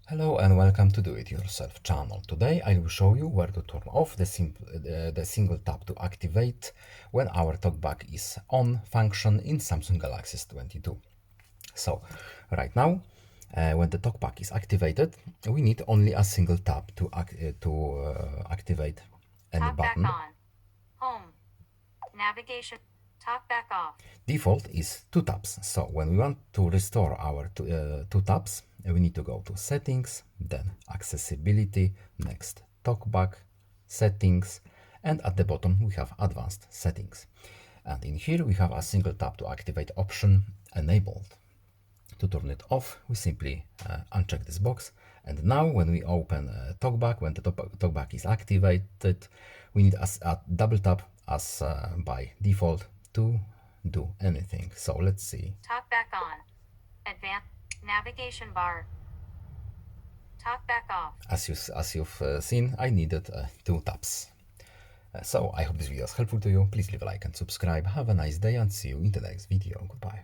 Hello and welcome to Do It Yourself channel. Today I will show you where to turn off the single tap to activate when our talkback is on function in Samsung Galaxy S22. So right now, when the talkback is activated, we need only a single tap to activate any Talkback button. on. Home. Navigation. Talkback off. Default is 2 taps. So when we want to restore our 2 taps, we need to go to settings, then accessibility, next talkback, settings, and at the bottom we have advanced settings. And in here we have a single tap to activate option enabled. To turn it off, we simply uncheck this box. And now when we open talkback, when the talkback is activated, we need a double tap as by default to do anything. So let's see. Talkback on. Advanced. Navigation bar. Talkback off. As you've seen, I needed 2 taps. So I hope this video is helpful to you. Please leave a like and subscribe. Have a nice day and see you in the next video. Goodbye.